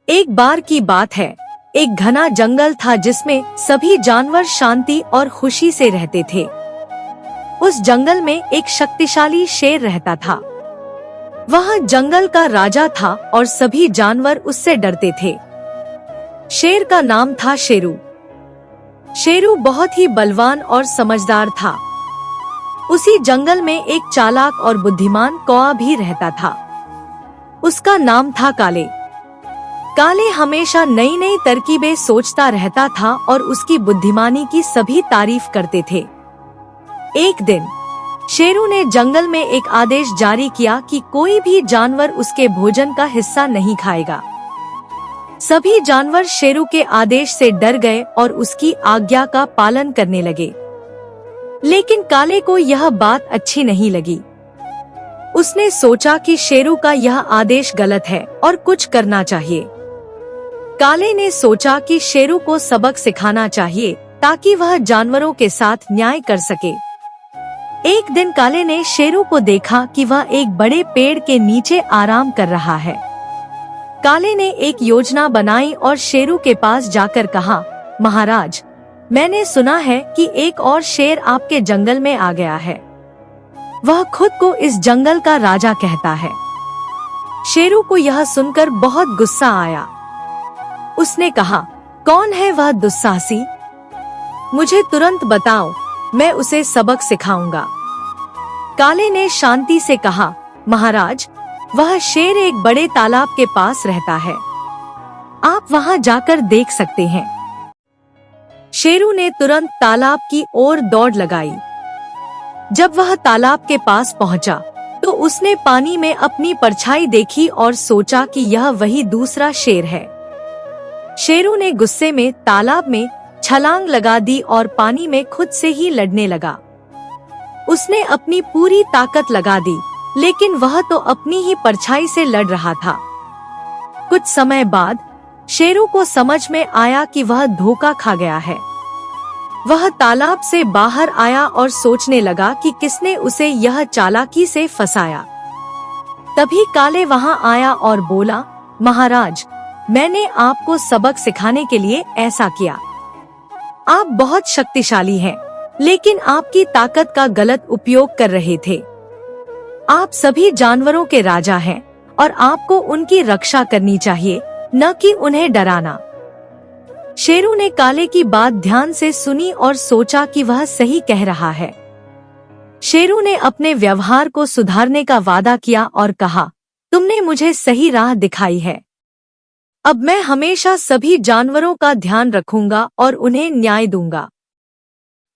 एक बार की बात है, एक घना जंगल था जिसमें सभी जानवर शांति और खुशी से रहते थे। उस जंगल में एक शक्तिशाली शेर रहता था। वह जंगल का राजा था और सभी जानवर उससे डरते थे। शेर का नाम था शेरू। शेरू बहुत ही बलवान और समझदार था। उसी जंगल में एक चालाक और बुद्धिमान कौआ भी रहता था। उसका नाम था काले। काले हमेशा नई नई तरकीबें सोचता रहता था और उसकी बुद्धिमानी की सभी तारीफ करते थे। एक दिन शेरू ने जंगल में एक आदेश जारी किया कि कोई भी जानवर उसके भोजन का हिस्सा नहीं खाएगा। सभी जानवर शेरू के आदेश से डर गए और उसकी आज्ञा का पालन करने लगे। लेकिन काले को यह बात अच्छी नहीं लगी। उसने सोचा कि शेरू का यह आदेश गलत है और कुछ करना चाहिए। काले ने सोचा कि शेरू को सबक सिखाना चाहिए ताकि वह जानवरों के साथ न्याय कर सके। एक दिन काले ने शेरू को देखा कि वह एक बड़े पेड़ के नीचे आराम कर रहा है। काले ने एक योजना बनाई और शेरू के पास जाकर कहा, महाराज, मैंने सुना है कि एक और शेर आपके जंगल में आ गया है। वह खुद को इस जंगल का राजा कहता है। शेरू को यह सुनकर बहुत गुस्सा आया। उसने कहा, कौन है वह दुस्साहसी? मुझे तुरंत बताओ, मैं उसे सबक सिखाऊंगा। काले ने शांति से कहा, महाराज, वह शेर एक बड़े तालाब के पास रहता है। आप वहां जाकर देख सकते हैं। शेरू ने तुरंत तालाब की ओर दौड़ लगाई। जब वह तालाब के पास पहुंचा, तो उसने पानी में अपनी परछाई देखी और सोचा कि यह वही दूसरा शेर है। शेरू ने गुस्से में तालाब में छलांग लगा दी और पानी में खुद से ही लड़ने लगा। उसने अपनी पूरी ताकत लगा दी, लेकिन वह तो अपनी ही परछाई से लड़ रहा था। कुछ समय बाद शेरू को समझ में आया कि वह धोखा खा गया है। वह तालाब से बाहर आया और सोचने लगा कि किसने उसे यह चालाकी से फंसाया। तभी काले वहां आया और बोला, महाराज, मैंने आपको सबक सिखाने के लिए ऐसा किया। आप बहुत शक्तिशाली हैं, लेकिन आपकी ताकत का गलत उपयोग कर रहे थे। आप सभी जानवरों के राजा हैं और आपको उनकी रक्षा करनी चाहिए, न कि उन्हें डराना। शेरू ने काले की बात ध्यान से सुनी और सोचा कि वह सही कह रहा है। शेरू ने अपने व्यवहार को सुधारने का वादा किया और कहा, तुमने मुझे सही राह दिखाई है। अब मैं हमेशा सभी जानवरों का ध्यान रखूंगा और उन्हें न्याय दूंगा।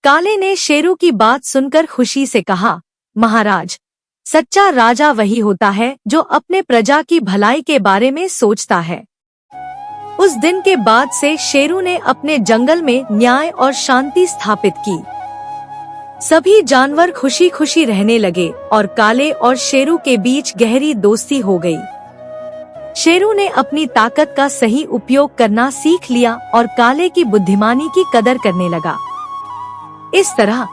काले ने शेरू की बात सुनकर खुशी से कहा, महाराज, सच्चा राजा वही होता है जो अपने प्रजा की भलाई के बारे में सोचता है। उस दिन के बाद से शेरू ने अपने जंगल में न्याय और शांति स्थापित की। सभी जानवर खुशी खुशी रहने लगे और काले और शेरू के बीच गहरी दोस्ती हो गई। शेरू ने अपनी ताकत का सही उपयोग करना सीख लिया और काले की बुद्धिमानी की कदर करने लगा। इस तरह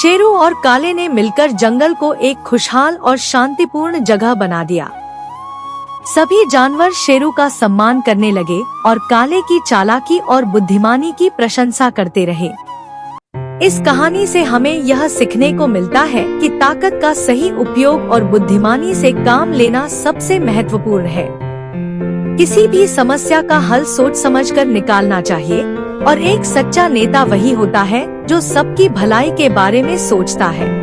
शेरू और काले ने मिलकर जंगल को एक खुशहाल और शांतिपूर्ण जगह बना दिया। सभी जानवर शेरू का सम्मान करने लगे और काले की चालाकी और बुद्धिमानी की प्रशंसा करते रहे। इस कहानी से हमें यह सीखने को मिलता है कि ताकत का सही उपयोग और बुद्धिमानी से काम लेना सबसे महत्वपूर्ण है। किसी भी समस्या का हल सोच समझकर निकालना चाहिए और एक सच्चा नेता वही होता है जो सबकी भलाई के बारे में सोचता है।